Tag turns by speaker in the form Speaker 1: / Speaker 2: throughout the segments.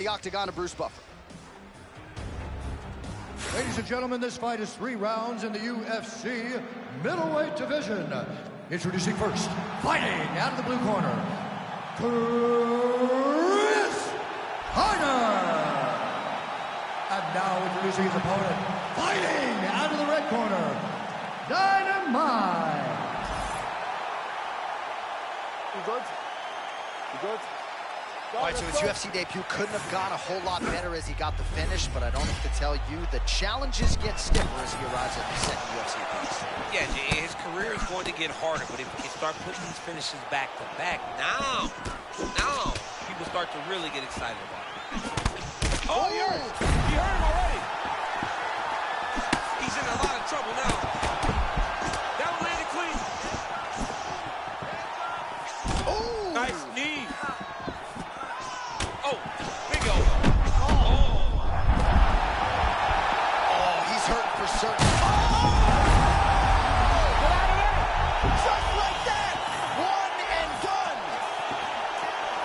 Speaker 1: The octagon of Bruce Buffer.
Speaker 2: Ladies and gentlemen, this fight is 3 rounds in the UFC middleweight division. Introducing first, fighting out of the blue corner, Chris Harder. And now introducing his opponent, fighting out of the red corner, Dynamite.
Speaker 3: You good? You good?
Speaker 1: All right, so his UFC debut couldn't have gone a whole lot better as he got the finish, but I don't have to tell you, the challenges get stiffer as he arrives at the second UFC appearance.
Speaker 4: Yeah, Jay, his career is going to get harder, but if he can start putting these finishes back to back, now people start to really get excited about it. Oh, he hurt him already. He's in a lot of trouble now. That one landed clean. Oh, nice knee. Oh, big elbow.
Speaker 1: Oh, he's hurting for certain.
Speaker 3: Get out of there! Just like that! One and done!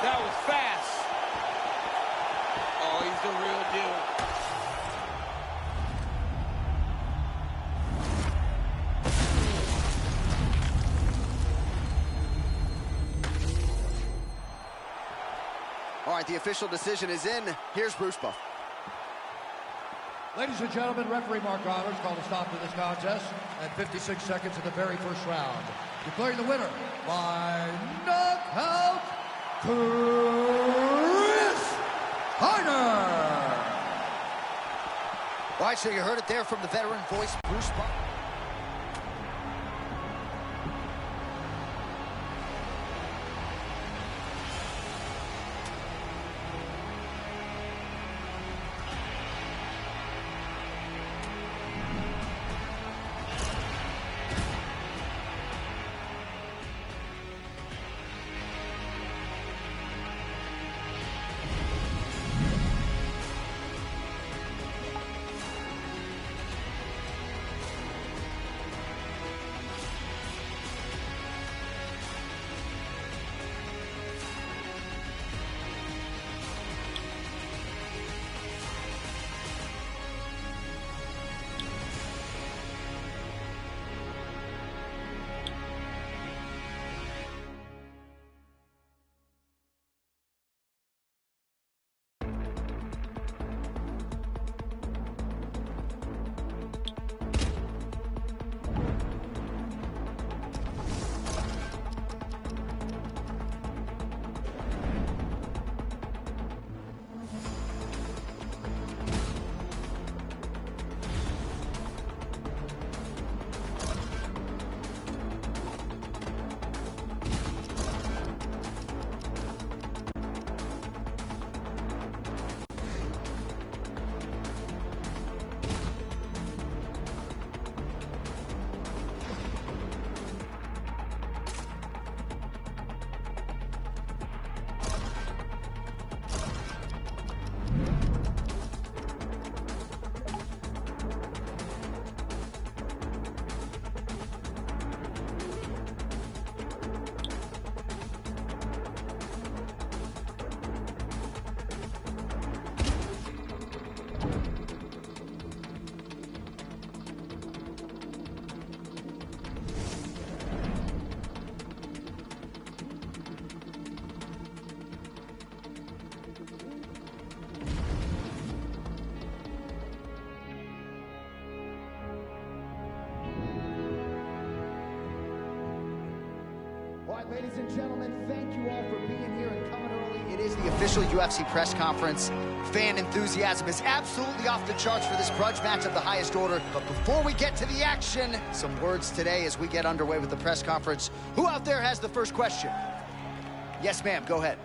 Speaker 4: That was fast. Oh, he's the real deal.
Speaker 1: All right, the official decision is in. Here's Bruce Buffer.
Speaker 2: Ladies and gentlemen, referee Mark Roberts called a stop to this contest at 56 seconds of the very first round. Declaring the winner by knockout, Chris Harder.
Speaker 1: All right, so you heard it there from the veteran voice, Bruce Buffer. Ladies and gentlemen, thank you all for being here and coming early. It is the official UFC press conference. Fan enthusiasm is absolutely off the charts for this grudge match of the highest order. But before we get to the action, some words today as we get underway with the press conference. Who out there has the first question? Yes, ma'am, go ahead.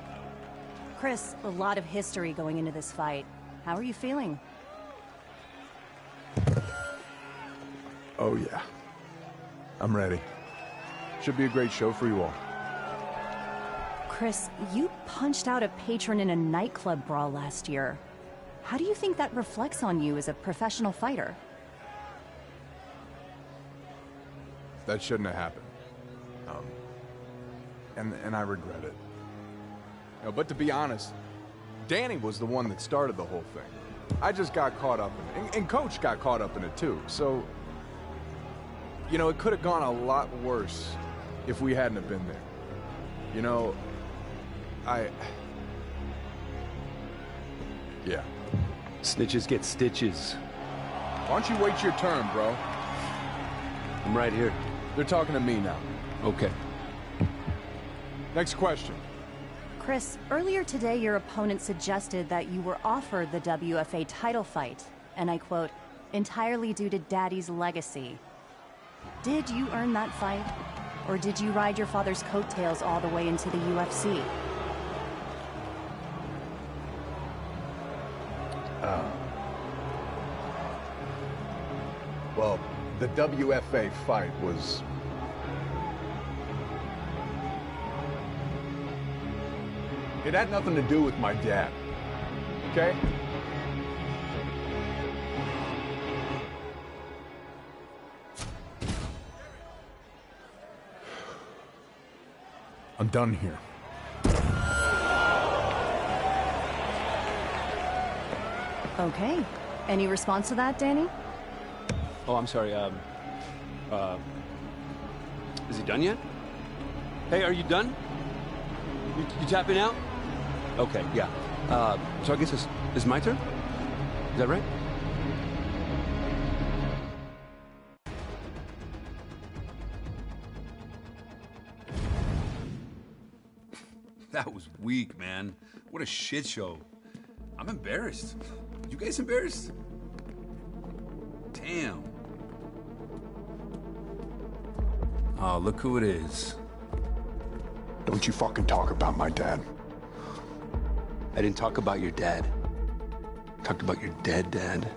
Speaker 5: Chris, a lot of history going into this fight. How are you feeling?
Speaker 6: Oh, yeah. I'm ready. Should be a great show for you all.
Speaker 5: Chris, you punched out a patron in a nightclub brawl last year. How do you think that reflects on you as a professional fighter?
Speaker 6: That shouldn't have happened. And I regret it. You know, but to be honest, Danny was the one that started the whole thing. I just got caught up in it. And Coach got caught up in it too. So, you know, it could have gone a lot worse if we hadn't have been there. You know, yeah.
Speaker 7: Snitches get stitches.
Speaker 6: Why don't you wait your turn, bro?
Speaker 7: I'm right here.
Speaker 6: They're talking to me now.
Speaker 7: Okay.
Speaker 6: Next question.
Speaker 5: Chris, earlier today your opponent suggested that you were offered the WFA title fight, and I quote, entirely due to Daddy's legacy. Did you earn that fight? Or did you ride your father's coattails all the way into the UFC?
Speaker 6: Well, the WFA fight was... It had nothing to do with my dad, okay? I'm done here.
Speaker 5: Okay. Any response to that, Danny?
Speaker 7: Oh, I'm sorry, is he done yet? Hey, are you done? You tapping out? Okay, yeah. So I guess it's my turn? Is that right?
Speaker 8: That was weak, man. What a shit show. I'm embarrassed. You guys embarrassed? Damn. Oh, look who it is.
Speaker 6: Don't you fucking talk about my dad.
Speaker 7: I didn't talk about your dad. I talked about your dead dad.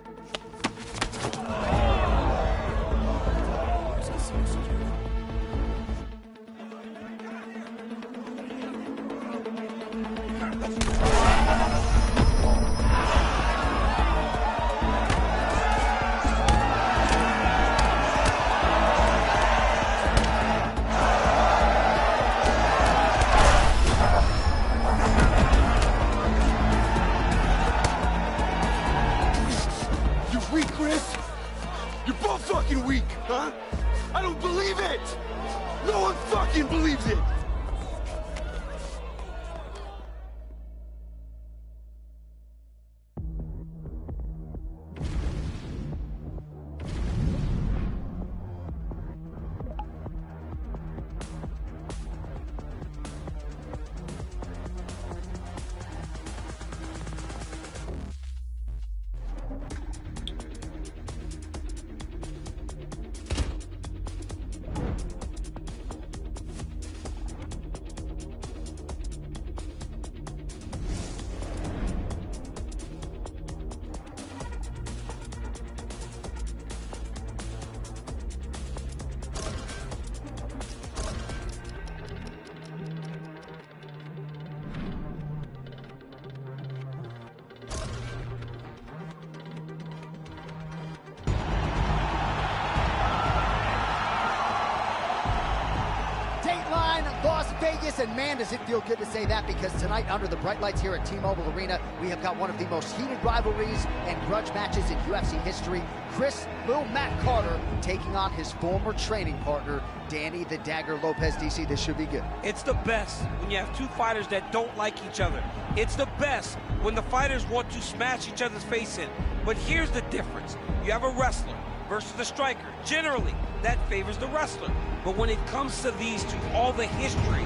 Speaker 1: Vegas, and man, does it feel good to say that, because tonight, under the bright lights here at T-Mobile Arena, we have got one of the most heated rivalries and grudge matches in UFC history. Chris "Lil Matt" Carter taking on his former training partner, Danny the Dagger Lopez. DC, this should be good.
Speaker 4: It's the best when you have two fighters that don't like each other. It's the best when the fighters want to smash each other's face in. But here's the difference. You have a wrestler versus a striker. Generally, that favors the wrestler. But when it comes to these two, all the history,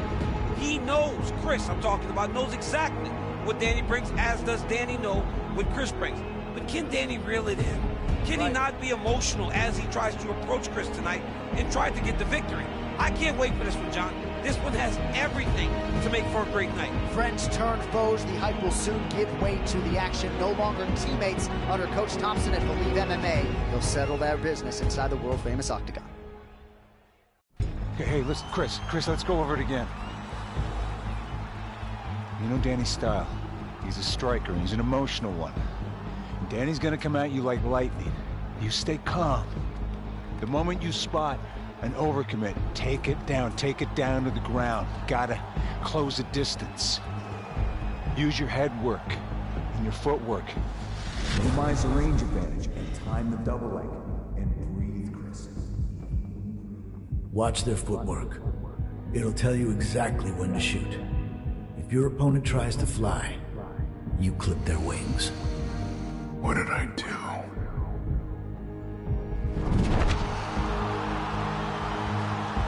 Speaker 4: he knows, Chris, I'm talking about, knows exactly what Danny brings, as does Danny know what Chris brings. But can Danny reel it in? Can he not be emotional as he tries to approach Chris tonight and try to get the victory? I can't wait for this one, John. This one has everything to make for a great night.
Speaker 1: Friends turn foes. The hype will soon give way to the action. No longer teammates under Coach Thompson at Believe MMA. They'll settle their business inside the world-famous Octagon.
Speaker 9: Hey, listen, Chris, let's go over it again. You know Danny's style. He's a striker, and he's an emotional one. And Danny's gonna come at you like lightning. You stay calm. The moment you spot an overcommit, take it down to the ground. You gotta close the distance. Use your head work. and your footwork.
Speaker 10: Minimize the range advantage and time the double leg. And breathe, Chris.
Speaker 11: Watch their footwork. It'll tell you exactly when to shoot. If your opponent tries to fly, you clip their wings.
Speaker 6: What did I do?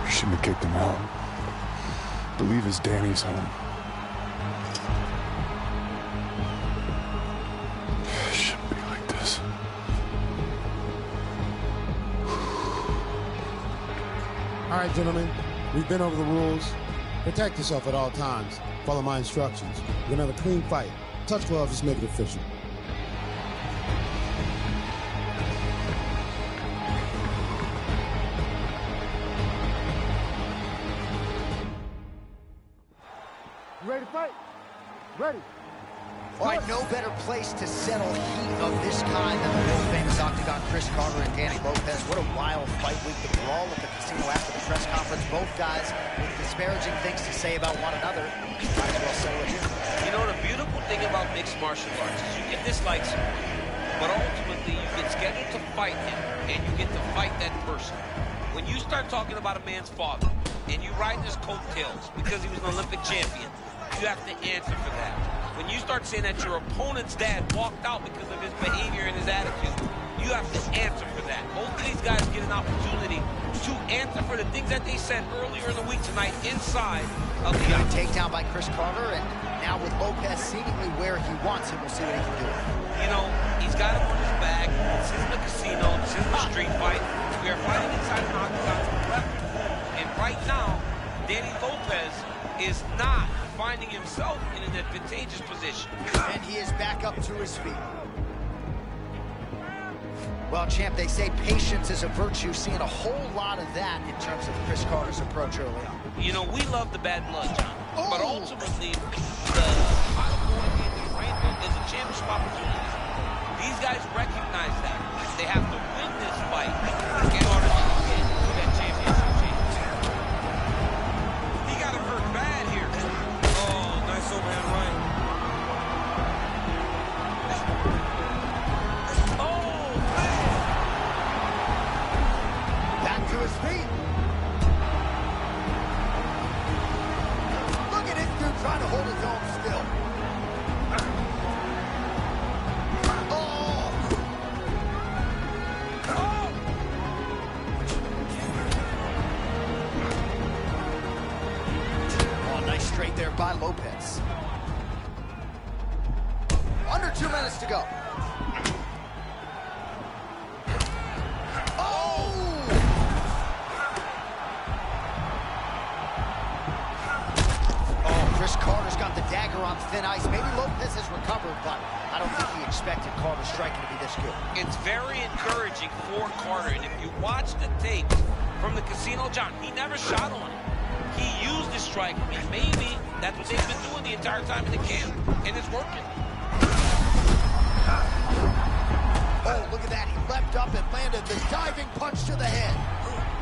Speaker 6: You shouldn't have kicked him out. Believe it's Danny's home. It shouldn't be like this.
Speaker 12: All right, gentlemen. We've been over the rules. Protect yourself at all times. Follow my instructions. We're gonna have a clean fight. Touch gloves, just make it official.
Speaker 2: You ready to fight? Ready.
Speaker 1: All right, no better place to settle heat of this kind than the world famous Octagon. Chris Carter and Danny Lopez. What a wild fight week. The brawl at the casino after the press conference. Both guys with disparaging things to say about one another. Might as well settle it here.
Speaker 4: You know, the beautiful thing about mixed martial arts is you get dislikes him, but ultimately you get scheduled to fight him, and you get to fight that person. When you start talking about a man's father, and you ride his coattails because he was an Olympic champion, you have to answer for that. When you start saying that your opponent's dad walked out because of his behavior and his attitude, you have to answer for that. Both of these guys get an opportunity to answer for the things that they said earlier in the week tonight inside of the
Speaker 1: takedown by Chris Carter, and now with Lopez seemingly where he wants him, we'll see what he can do.
Speaker 4: You know, he's got him on his back. This isn't a casino. This isn't a street fight. We are fighting inside an octagon for weapons. And right now, Danny Lopez is not finding himself in an advantageous position.
Speaker 1: And he is back up to his feet. Well, champ, they say patience is a virtue. Seeing a whole lot of that in terms of Chris Carter's approach early on.
Speaker 4: You know, we love the bad blood, John. But ultimately, the final point in the arraignment is a championship opportunity. These guys recognize that. They have to win this fight in order to get to that championship chance. He got him hurt bad here. Oh, nice overhand right. Oh, man!
Speaker 1: Back to his feet. Look at this dude trying to hold his own still. Straight there by Lopez. Under 2 minutes to go. Oh! Oh, Chris Carter's got the dagger on thin ice. Maybe Lopez has recovered, but I don't think he expected Carter's striking to be this good.
Speaker 4: It's very encouraging for Carter, and if you watch the tape from the casino, John, he never shot on it. He used his strike, and maybe that's what they've been doing the entire time in the camp, and it's working.
Speaker 1: Oh, look at that. He leapt up and landed the diving punch to the head.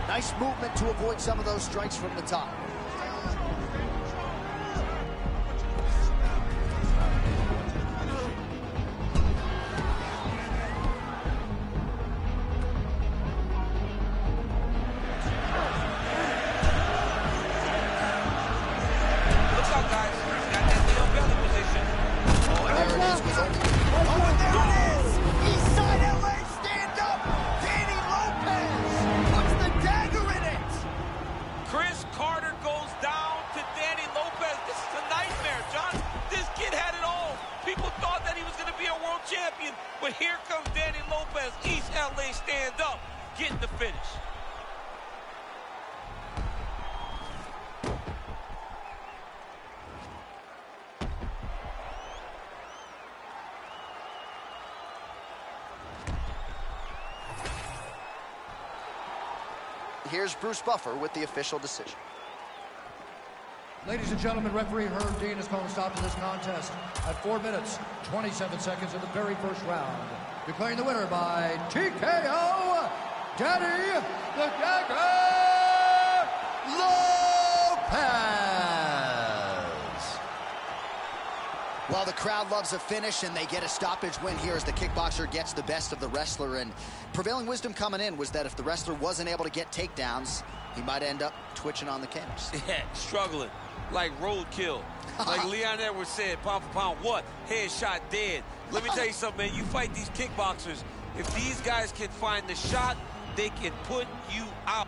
Speaker 1: Nice movement to avoid some of those strikes from the top.
Speaker 4: But here comes Danny Lopez, East LA stand up, getting the finish.
Speaker 1: Here's Bruce Buffer with the official decision.
Speaker 2: Ladies and gentlemen, referee Herb Dean has called a stop to this contest at 4 minutes, 27 seconds of the very first round. Declaring the winner by TKO, Danny the Dagger Lopez.
Speaker 1: Well, the crowd loves a finish, and they get a stoppage win here as the kickboxer gets the best of the wrestler. And prevailing wisdom coming in was that if the wrestler wasn't able to get takedowns, he might end up twitching on the cage.
Speaker 4: Yeah, struggling like roadkill. Like Leon Edwards said, pound for pound, what? Headshot dead. Let me tell you something, man. You fight these kickboxers, if these guys can find the shot, they can put you out.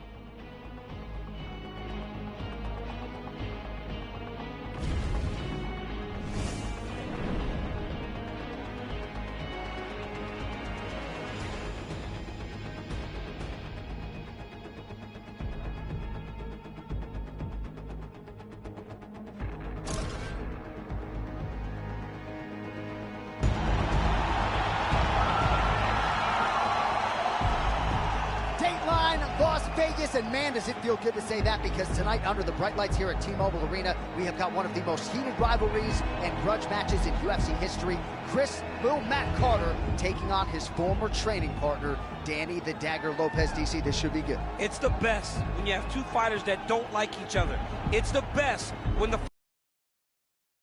Speaker 1: Las Vegas, and man, does it feel good to say that, because tonight, under the bright lights here at T-Mobile Arena, we have got one of the most heated rivalries and grudge matches in UFC history. Chris "Lil Matt" Carter taking on his former training partner, Danny the Dagger Lopez. DC, this should be good.
Speaker 4: It's the best when you have two fighters that don't like each other. It's the best when the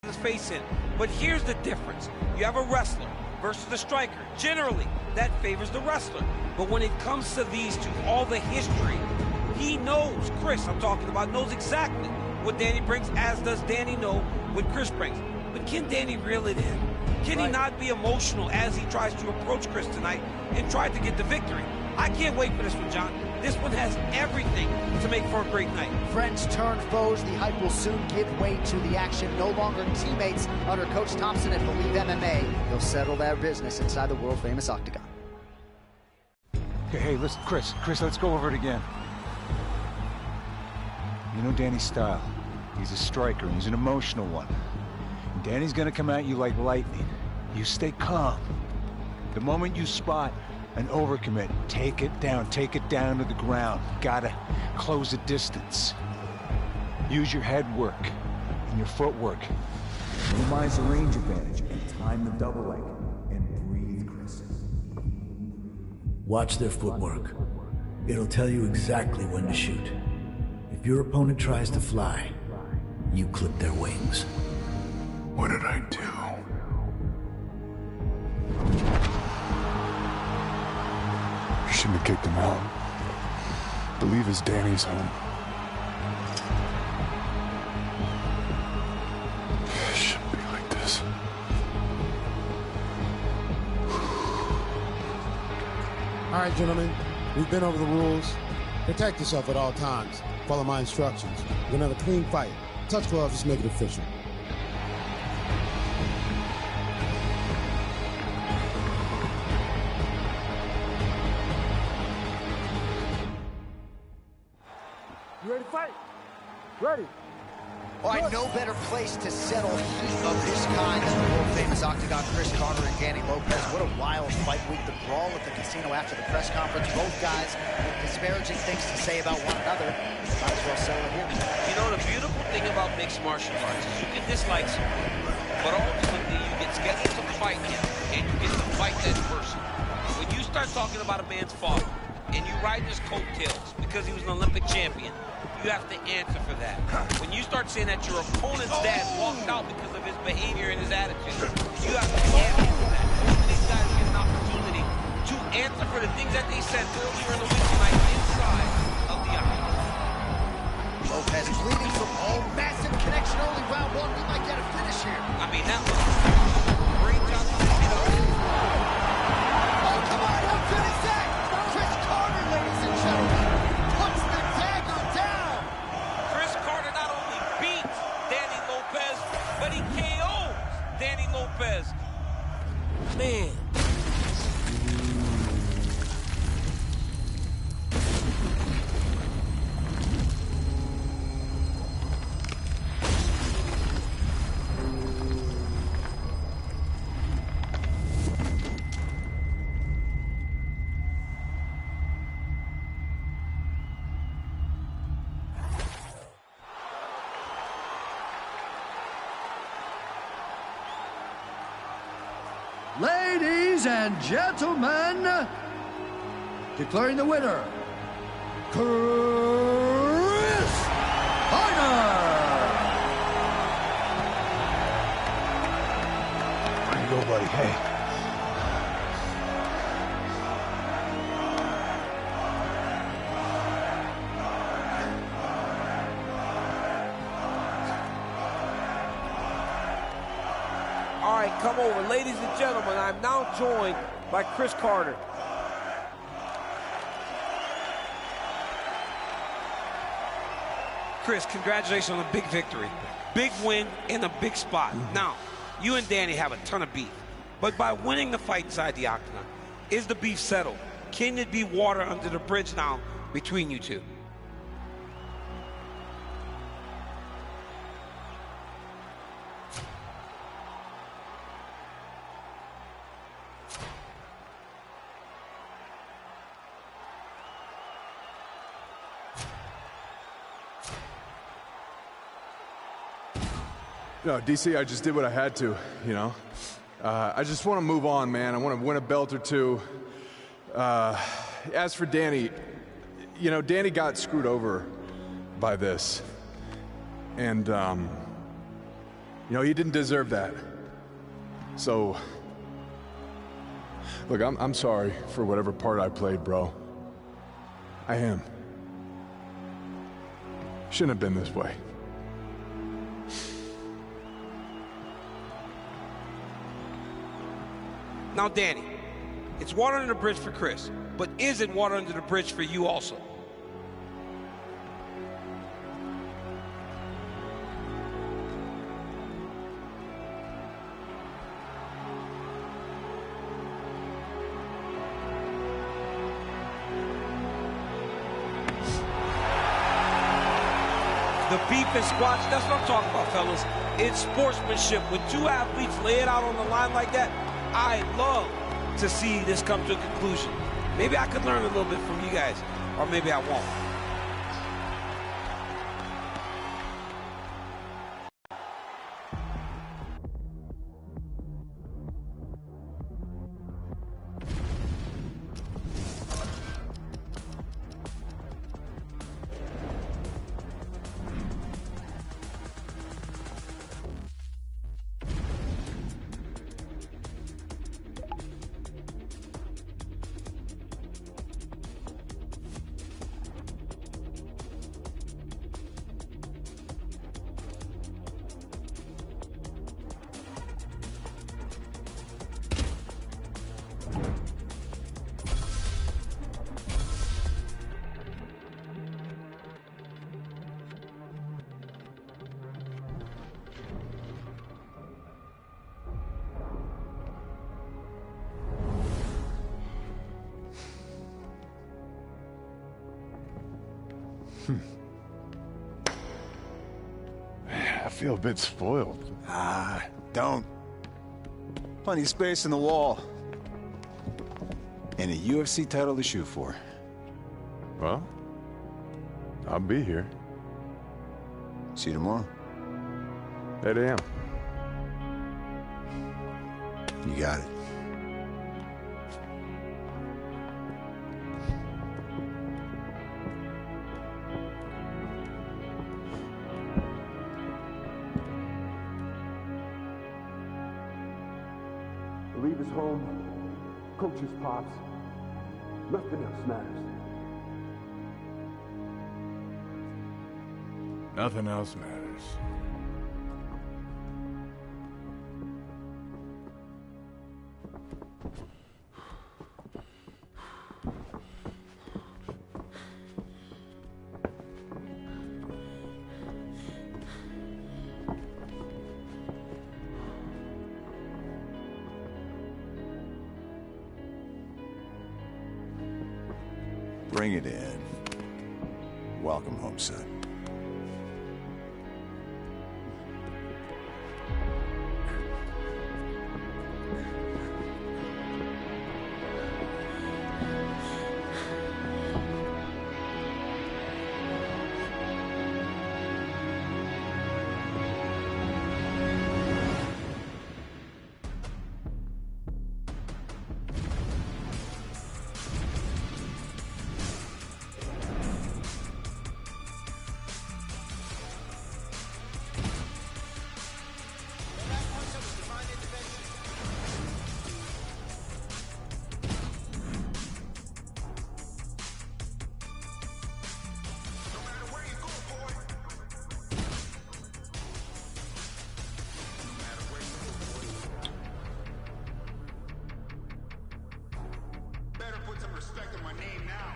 Speaker 4: is facing. But here's the difference. You have a wrestler versus the striker. Generally, that favors the wrestler. But when it comes to these two, all the history, he knows, Chris, I'm talking about, knows exactly what Danny brings, as does Danny know what Chris brings. But can Danny reel it in? Can he not be emotional as he tries to approach Chris tonight and try to get the victory? I can't wait for this one, John. This one has everything to make for a great night.
Speaker 1: Friends turn foes. The hype will soon give way to the action. No longer teammates under Coach Thompson at Believe MMA. They'll settle their business inside the world-famous Octagon.
Speaker 9: Okay, hey, listen, Chris, let's go over it again. You know Danny's style. He's a striker, and he's an emotional one. And Danny's gonna come at you like lightning. You stay calm. The moment you spot an overcommit, take it down to the ground. You gotta close the distance. Use your head work and your footwork.
Speaker 10: Minimize the range advantage and time the double leg. And breathe, Chris.
Speaker 11: Watch their footwork. It'll tell you exactly when to shoot. If your opponent tries to fly, you clip their wings.
Speaker 6: What did I do? Shouldn't have kicked him out. Believe it's Danny's home. Shouldn't be like this.
Speaker 12: All right, gentlemen, we've been over the rules. Protect yourself at all times. Follow my instructions. We're gonna have a clean fight. Touch gloves, just make it official.
Speaker 13: You ready to fight? Ready.
Speaker 1: All right, no better place to settle heat of this kind than the world-famous Octagon. Chris Carter and Danny Lopez. What a wild fight week. The brawl at the casino after the press conference. Both guys with disparaging things to say about one another. Might as well settle it here.
Speaker 4: You know, the beautiful thing about mixed martial arts is you can dislike someone, but ultimately you get scheduled to fight him, and you get to fight that person. When you start talking about a man's father, and you ride his coattails because he was an Olympic champion, you have to answer for that. When you start saying that your opponent's dad walked out because of his behavior and his attitude, you have to answer for that. Both of these guys get an opportunity to answer for the things that they said earlier in the week tonight inside of the octagon.
Speaker 1: Lopez bleeding from all massive connection early round one. We might get a finish here.
Speaker 4: I mean, that was a great job to pick it up.
Speaker 1: Oh, come on, how good is that? Chris Carter, ladies and gentlemen, puts the dagger down.
Speaker 4: Chris Carter not only beats Danny Lopez, but he KOs Danny Lopez. Man.
Speaker 2: Ladies and gentlemen, declaring the winner, Chris Carter.
Speaker 9: Hey.
Speaker 14: All right, come over. Ladies and gentlemen, I'm now joined by Chris Carter.
Speaker 4: Chris, congratulations on a big victory. Big win in a big spot. Now, you and Danny have a ton of beef, but by winning the fight inside the octagon, is the beef settled? Can it be water under the bridge now between you two?
Speaker 6: No, DC, I just did what I had to, you know? I just want to move on, man. I want to win a belt or two. As for Danny, you know, Danny got screwed over by this. And, you know, he didn't deserve that. So, look, I'm sorry for whatever part I played, bro. I am. Shouldn't have been this way.
Speaker 4: Now, Danny, it's water under the bridge for Chris, but is it water under the bridge for you also? The beef and squash, that's what I'm talking about, fellas. It's sportsmanship. When two athletes lay it out on the line like that, I love to see this come to a conclusion. Maybe I could learn a little bit from you guys, or maybe I won't.
Speaker 6: I feel a bit spoiled.
Speaker 9: Don't. Plenty of space in the wall. And a UFC title to shoot for.
Speaker 6: Well, I'll be here.
Speaker 9: See you tomorrow.
Speaker 6: 8 a.m.
Speaker 9: You got it.
Speaker 13: Leave his home, coach's pops. Nothing else matters.
Speaker 6: Nothing else matters.
Speaker 9: Bring it in. Welcome home, son.
Speaker 15: put some respect on my name now.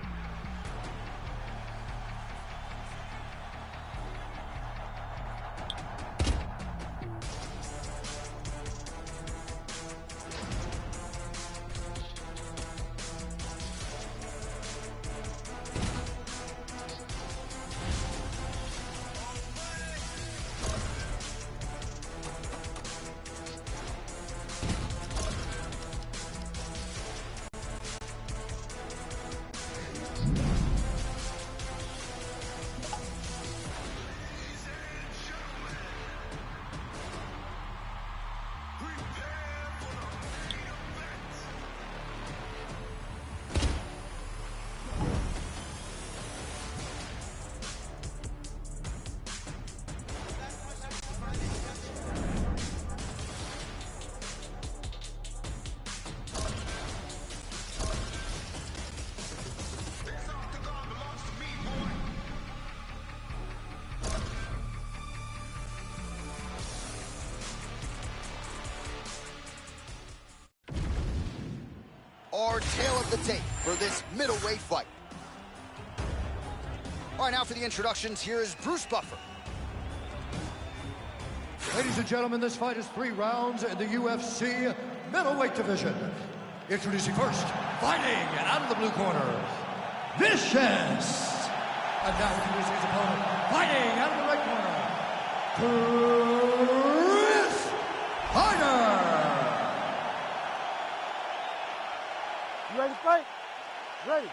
Speaker 1: Our tale of the tape for this middleweight fight. All right, now for the introductions, here is Bruce Buffer.
Speaker 2: Ladies and gentlemen, this fight is 3 rounds in the UFC middleweight division. Introducing first, fighting out of the blue corner, Vicious. And now introducing his opponent, fighting out of the right corner, Chris Hyder.
Speaker 16: You ready to fight? Ready.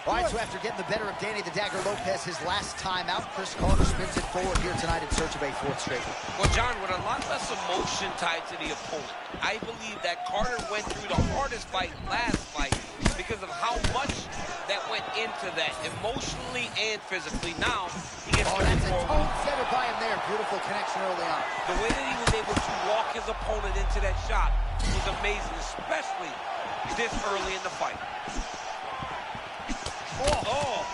Speaker 1: All right, so after getting the better of Danny the Dagger Lopez his last time out, Chris Carter spins it forward here tonight in search of a 4th straight.
Speaker 4: Well, John, with a lot less emotion tied to the opponent, I believe that Carter went through the hardest fight last fight because of how much that went into that, emotionally and physically. Now, he gets
Speaker 1: that's a tone setter by him there. Beautiful connection early on.
Speaker 4: The way that he was able to walk his opponent into that shot was amazing, especially this early in the fight. Oh.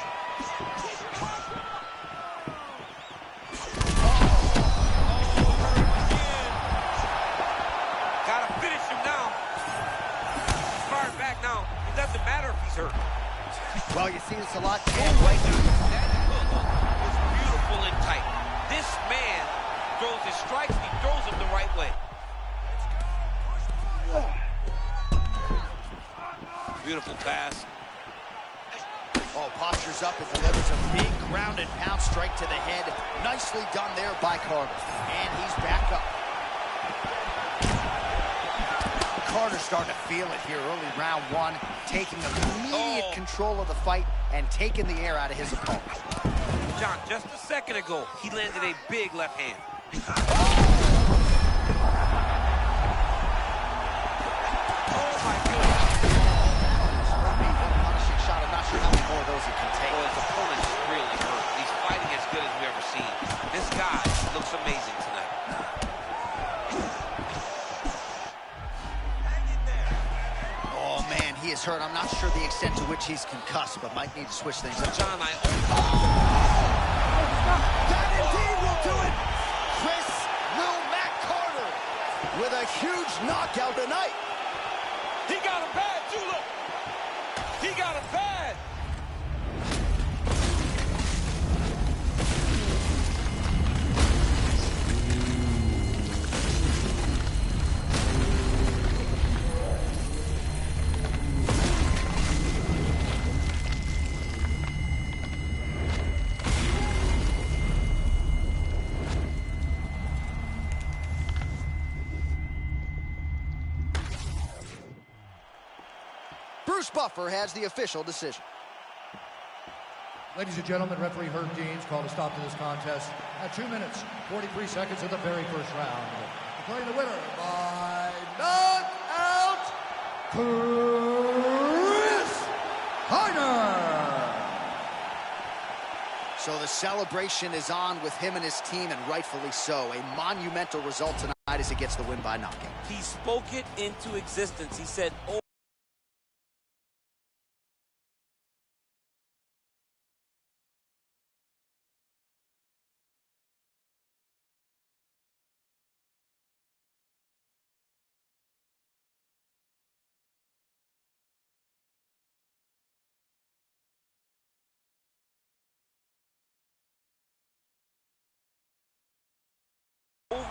Speaker 4: Gotta finish him now. He's firing back now. It doesn't matter if he's hurt.
Speaker 1: Well, you see this a lot.
Speaker 4: Right now. That hook was beautiful and tight. This man throws his strikes, he throws them the right way. Beautiful pass.
Speaker 1: Oh, postures up and delivers a big ground and pound strike to the head. Nicely done there by Carter. And he's back up. Carter's starting to feel it here early round 1, taking immediate control of the fight and taking the air out of his opponent.
Speaker 4: John, just a second ago, he landed a big left hand.
Speaker 1: How many more of those he can take?
Speaker 4: Well, his opponent's really hurt. He's fighting as good as we've ever seen. This guy looks amazing tonight.
Speaker 1: Oh, man, he is hurt. I'm not sure the extent to which he's concussed, but might need to switch things up.
Speaker 4: John,
Speaker 1: That indeed will do it! Chris Lil Mac Carter with a huge knockout tonight.
Speaker 4: He got him bad, too, look. He got him bad.
Speaker 1: Bruce Buffer has the official decision.
Speaker 2: Ladies and gentlemen, referee Herb Deans called a stop to this contest at 2 minutes, 43 seconds of the very first round. Declaring the winner by knockout, Chris Hyder.
Speaker 1: So the celebration is on with him and his team, and rightfully so. A monumental result tonight as he gets the win by knockout.
Speaker 14: He spoke it into existence. He said, oh.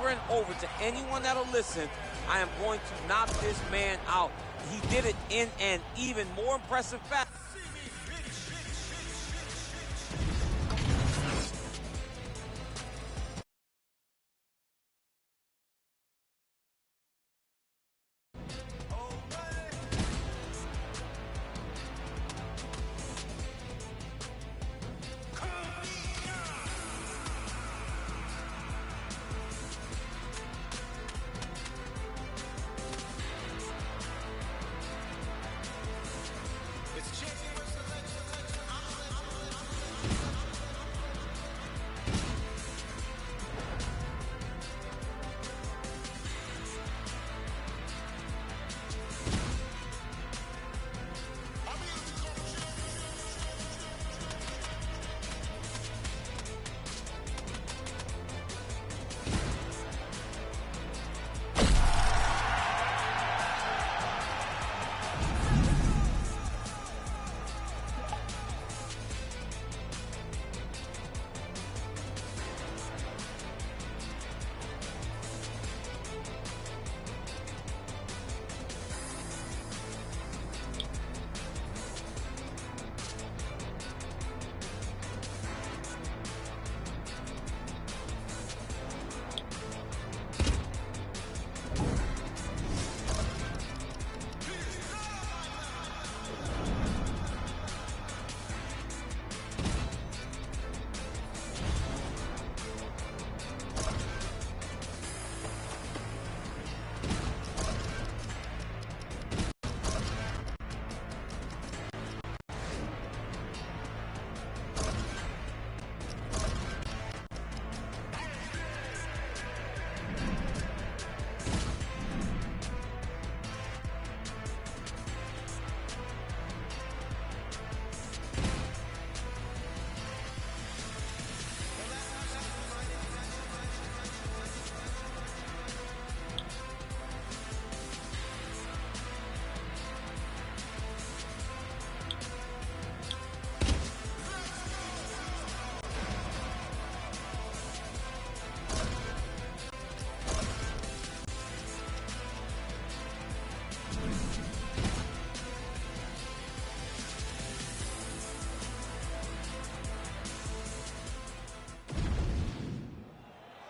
Speaker 14: over and over to anyone that'll listen, I am going to knock this man out. He did it in an even more impressive fashion.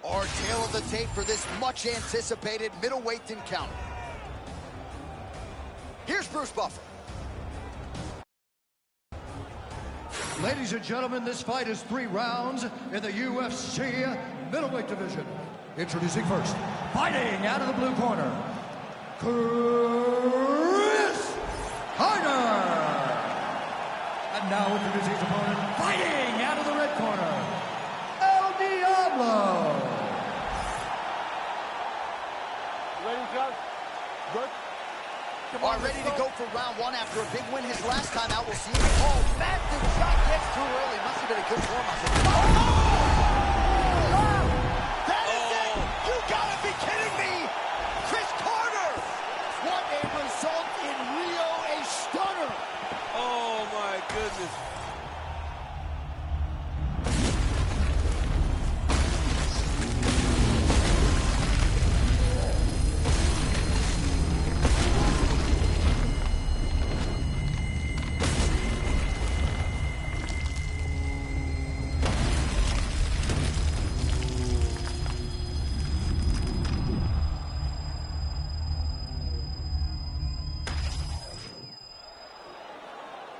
Speaker 1: Our tail of the tape for this much-anticipated middleweight encounter. Here's Bruce Buffer.
Speaker 2: Ladies and gentlemen, this fight is 3 rounds in the UFC middleweight division. Introducing first, fighting out of the blue corner, Chris Harder. And now introducing his opponent, fighting out of the red corner, El Diablo.
Speaker 16: Ready, Josh? Good?
Speaker 1: Are ready to go for round 1 after a big win his last time out. We'll see. Oh, Madsen shot gets too early. Must have been a good form.
Speaker 3: That is it! You gotta be kidding me! Chris Carter!
Speaker 1: What a result in Rio, a stunner!
Speaker 14: Oh my goodness.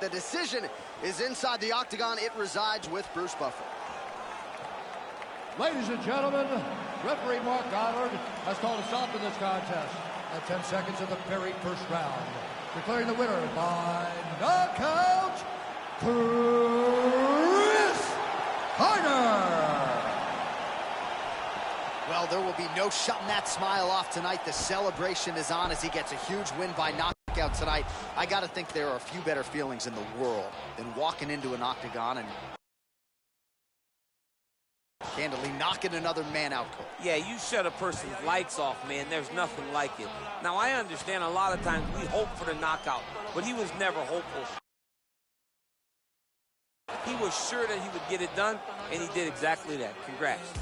Speaker 1: The decision is inside the octagon. It resides with Bruce Buffer.
Speaker 2: Ladies and gentlemen, referee Mark Goddard has called a stop in this contest at 10 seconds of the very first round, declaring the winner by knockout, Chris Harder.
Speaker 1: Well, there will be no shutting that smile off tonight. The celebration is on as he gets a huge win by knockout tonight. I got to think there are a few better feelings in the world than walking into an octagon and handily knocking another man out cold.
Speaker 14: Yeah, you shut a person's lights off, man. There's nothing like it. Now, I understand a lot of times we hope for the knockout, but he was never hopeful. He was sure that he would get it done, and he did exactly that. Congrats.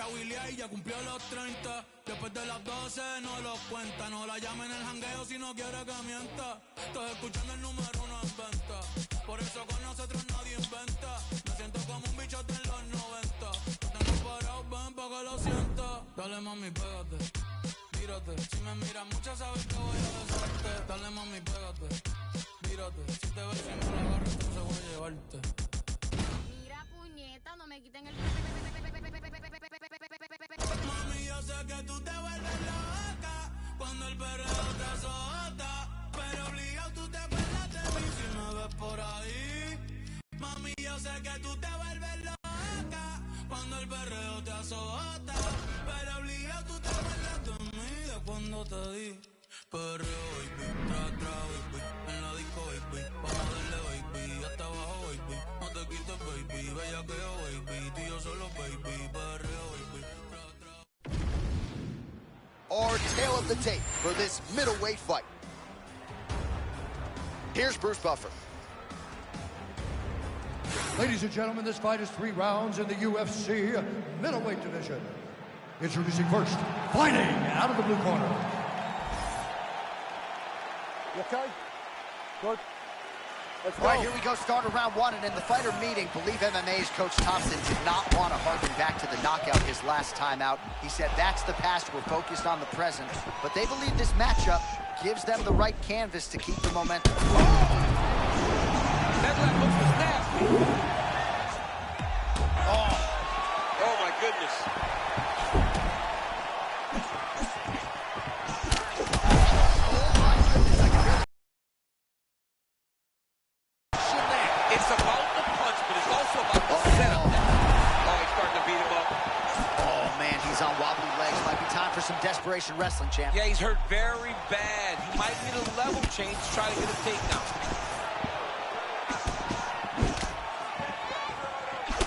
Speaker 15: está William y ya cumplió los 30. Después de las 12 no los cuenta. No la llamen en el jangueo si no quiere que mienta. Estoy escuchando el número 1 en venta. Por eso con nosotros nadie inventa. Me siento como un bichote en los 90. No tengo parado, ven pa' que lo sienta. Dale mami, pégate, mírate. Si me miras mucho sabes que voy a besarte. Dale mami, pégate, mírate. Si te ves y me la agarro, entonces voy a llevarte.
Speaker 17: Mira, puñeta, no me quiten el...
Speaker 15: Mami, yo sé que tú te vuelves loca cuando el perreo te azota, pero obligado tú te acuerdas de mí si me ves por ahí. Mami, yo sé que tú te vuelves loca cuando el perreo te azota, pero obligado tú te acuerdas de mí de cuando te di. Perreo, baby, tra, baby, en la disco, baby, vamos a darle, baby, hasta abajo, baby, no te quites, baby, bellaqueo, baby, tú y yo solo, baby, perreo, baby.
Speaker 1: Our tale of the tape for this middleweight fight. Here's Bruce Buffer.
Speaker 2: Ladies and gentlemen, this fight is 3 rounds in the UFC middleweight division. Introducing first, fighting out of the blue corner.
Speaker 16: You okay? Good. Let's
Speaker 1: All right, here we go, start of round 1, and in the fighter meeting, Believe MMA's Coach Thompson did not want to harken back to the knockout his last time out. He said that's the past, we're focused on the present, but they believe this matchup gives them the right canvas to keep the momentum.
Speaker 4: That left hook was nasty. Oh my goodness. It's about the punch, but it's also about the setup. Oh, he's starting to beat him up.
Speaker 1: Oh, man, he's on wobbly legs. Might be time for some desperation wrestling, champ.
Speaker 4: Yeah, he's hurt very bad. He might need a level change to try to get a takedown.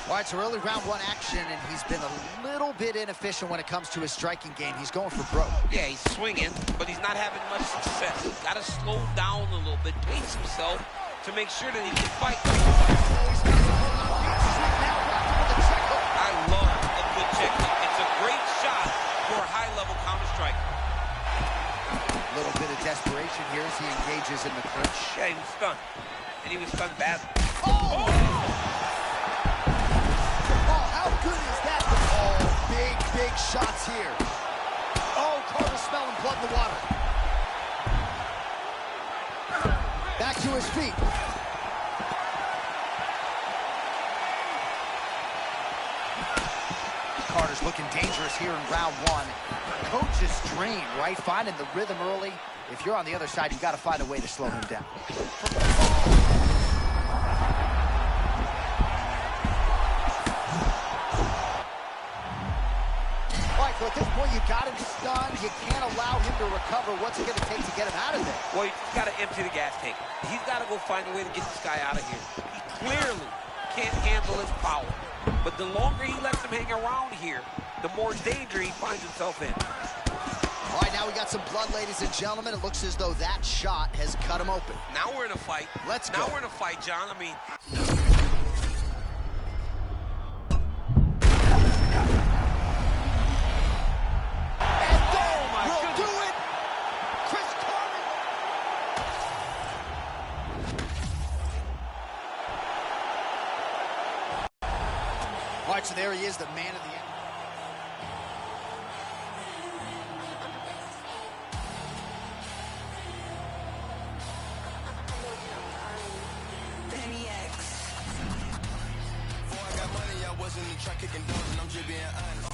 Speaker 1: All right, so early round 1 action, and he's been a little bit inefficient when it comes to his striking game. He's going for broke.
Speaker 4: Yeah, he's swinging, but he's not having much success. He's got to slow down a little bit, pace himself, to make sure that he can fight. I love a good check hook. It's a great shot for a high-level counter strike.
Speaker 1: A little bit of desperation here as he engages in the clinch.
Speaker 4: Yeah, he was stunned, and he was stunned badly.
Speaker 1: Oh, how good is that? Oh, big shots here. Oh, Carter smelling blood in the water. Back to his feet. Carter's looking dangerous here in round 1. Coach is trained, right? Finding the rhythm early. If you're on the other side, you've got to find a way to slow him down. All right, so at this point, you got him stunned. You can't allow him to recover. What's it going to take to get him out of there?
Speaker 4: Well, he's got to empty the gas tank. He's got to go find a way to get this guy out of here. He clearly can't handle his power. But the longer he lets him hang around here, the more danger he finds himself in.
Speaker 1: All right, now we got some blood, ladies and gentlemen. It looks as though that shot has cut him open.
Speaker 4: Now we're in a fight.
Speaker 1: Let's go.
Speaker 4: Now we're in a fight, John. I mean...
Speaker 1: All right, so there he is, the man of the end.
Speaker 15: Before I got money, I wasn't in the track kicking doors, and I'm just being honest.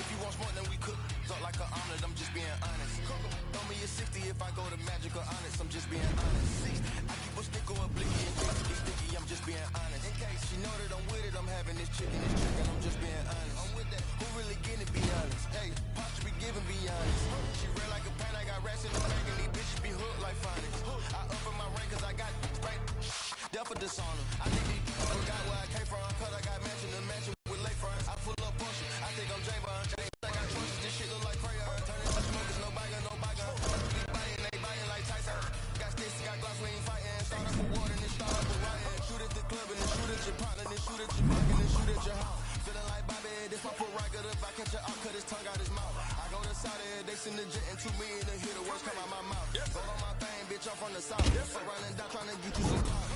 Speaker 15: If you want more than we cook up like an omelet, I'm just being honest. Throw me a 60 if I go to Magic or Honest, I'm just being honest. I keep a stick or a blicky and sticky, I'm just being honest. In case she know that I'm with it, I'm having this chicken, and I'm just being honest. I'm with that, who really getting, be honest. Hey, Pops be giving, be honest. She red like a pan, I got rats in the bag, and these bitches be hooked like phonics. I up in my rank cause I got right, death for dishonor. I think these forgot where I came from, cause I got mansion to mansion with lakefront. I pull up Porsche, I think I'm J-Bone. I got choices, this shit look like crayon. Turn into smokers, no bygone, no bygone. They buying like Tyson. Got sticks, got gloves, we ain't fighting. Start up with water, and then start up with rioting. Shoot at the club, and then shoot at your partner, then shoot at your pocket, then shoot at your house. Feeling like Bobby, this my foot right good if I catch your I'll cut his tongue out his mouth. I go to Saudi, they send the jet and 2 million to hear the words come out my mouth. Vote on my thing, bitch, I'm from the south. So running down trying to get you some clout.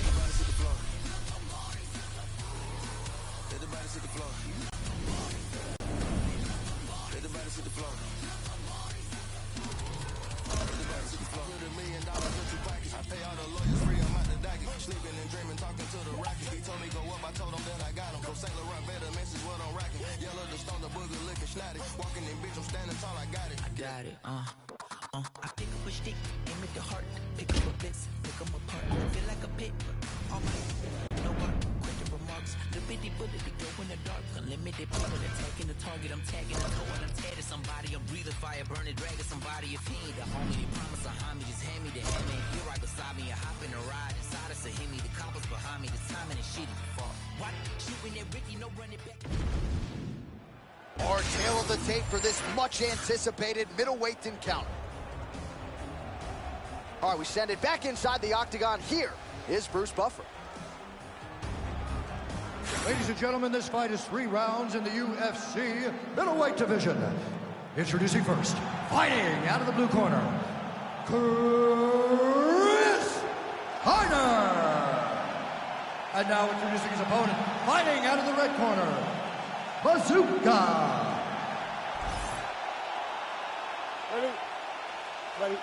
Speaker 15: Everybody sit the floor. Everybody sit the floor. Everybody sit the floor. Everybody sit the floor. $100 million in 2 pockets. I pay all the lawyers free, I'm out the docket. Sleeping and dreaming, talking to the rocket. He told me go up, I told him that I got him. Go St. Laurent, better message what I'm rocking. Yellow the stone, the booger looking snotty. Walking in, bitch, I'm standing tall, I got it.
Speaker 18: I got it, I pick up a stick, aim at the heart. Pick up a blitz, pick them apart. Feel like a pit, all my no work. Question remarks, the bitty bullet, they go in the dark. Unlimited power, attacking the target. I'm tagging the toe and I'm tagging somebody. I'm breathing fire, burning, dragging somebody. If he ain't the homie, they promise a homie. Just hand me the hammer. You're right beside me, I hop in a ride. Inside us a Hemi, the coppers behind me. The timing is shitty. What? Shooting at Ricky, no running back.
Speaker 1: Our tail of the tape for this much anticipated middleweight encounter. All right, we send it back inside the octagon. Here is Bruce Buffer.
Speaker 2: Ladies and gentlemen, this fight is 3 rounds in the UFC middleweight division. Introducing first, fighting out of the blue corner, Chris Harner. And now introducing his opponent, fighting out of the red corner, Bazooka.
Speaker 16: Ready.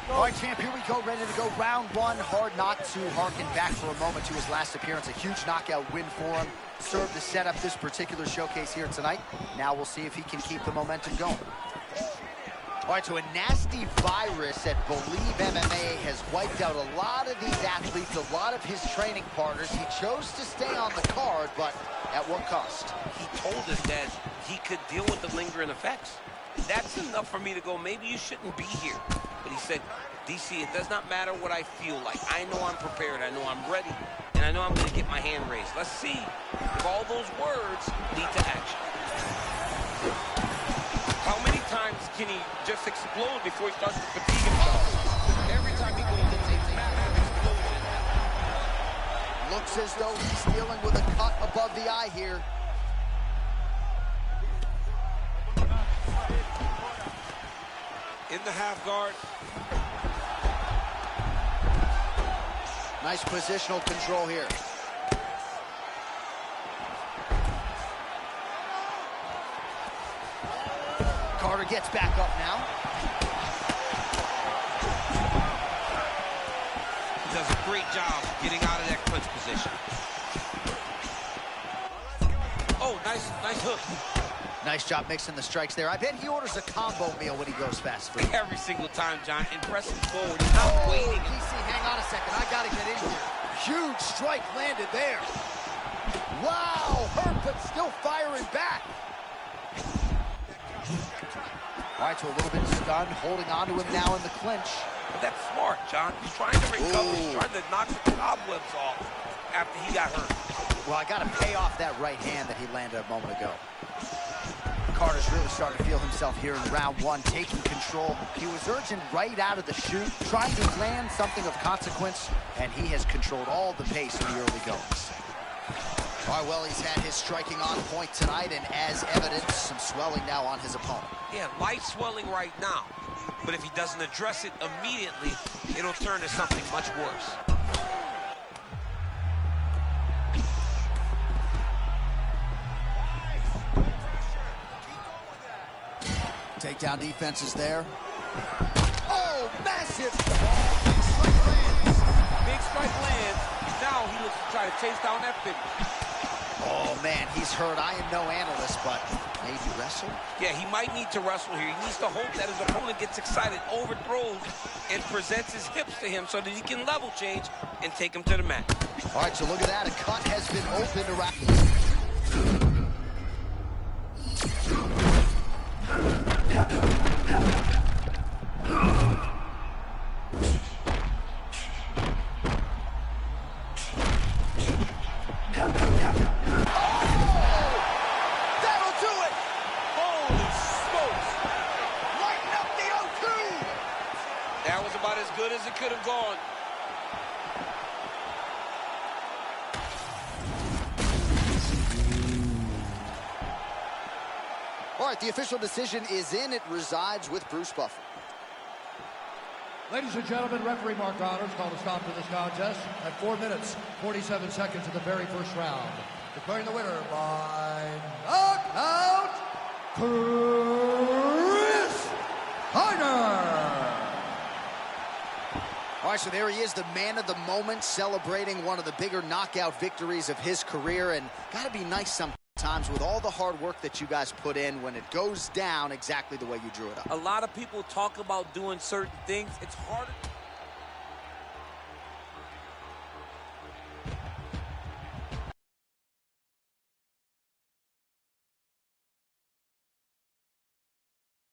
Speaker 1: All right, champ, here we go, ready to go. Round 1, hard not to harken back for a moment to his last appearance. A huge knockout win for him. Served to set up this particular showcase here tonight. Now we'll see if he can keep the momentum going. All right, so a nasty virus at Believe MMA has wiped out a lot of these athletes, a lot of his training partners. He chose to stay on the card, but at what cost?
Speaker 4: He told us that he could deal with the lingering effects. That's enough for me to go, maybe you shouldn't be here. But he said, DC, it does not matter what I feel like. I know I'm prepared, I know I'm ready, and I know I'm gonna get my hand raised. Let's see if all those words lead to action. How many times can he just explode before he starts to fatigue himself? Every time he goes, it's a massive explosion.
Speaker 1: Looks as though he's dealing with a cut above the eye here.
Speaker 4: In the half guard.
Speaker 1: Nice positional control here. Carter gets back up now.
Speaker 4: He does a great job getting out of that clinch position. Oh, nice hook.
Speaker 1: Nice job mixing the strikes there. I bet he orders a combo meal when he goes fast food.
Speaker 4: Every single time, John. And pressing forward. He's not waiting.
Speaker 1: DC, hang on a second. I got to get in here. Huge strike landed there. Wow, hurt, but still firing back. All right, so a little bit stunned, holding on to him now in the clinch.
Speaker 4: But that's smart, John. He's trying to recover. He's trying to knock the cobwebs off after he got hurt.
Speaker 1: Well, I got to pay off that right hand that he landed a moment ago. Carter's really starting to feel himself here in round 1, taking control. He was urging right out of the chute, trying to land something of consequence, and he has controlled all the pace in the early goings. All right, well, he's had his striking on point tonight, and as evidence, some swelling now on his opponent.
Speaker 4: Yeah, light swelling right now. But if he doesn't address it immediately, it'll turn to something much worse.
Speaker 1: Takedown defense is there. Oh, massive!
Speaker 4: Big strike lands. Now he looks to try to chase down that finish.
Speaker 1: Oh, man, he's hurt. I am no analyst, but maybe wrestle?
Speaker 4: Yeah, he might need to wrestle here. He needs to hope that his opponent gets excited, overthrows, and presents his hips to him so that he can level change and take him to the mat.
Speaker 1: All right, so look at that. A cut has been opened around.
Speaker 4: Good as it could have gone.
Speaker 1: right, the official decision is in. It resides with Bruce Buffer.
Speaker 2: Ladies and gentlemen, referee Mark Connors called a stop to this contest at 4 minutes, 47 seconds of the very first round. Declaring the winner by knockout, Chris Hyder.
Speaker 1: All right, so there he is, the man of the moment, celebrating one of the bigger knockout victories of his career. And got to be nice sometimes with all the hard work that you guys put in when it goes down exactly the way you drew it up.
Speaker 14: A lot of people talk about doing certain things. It's harder.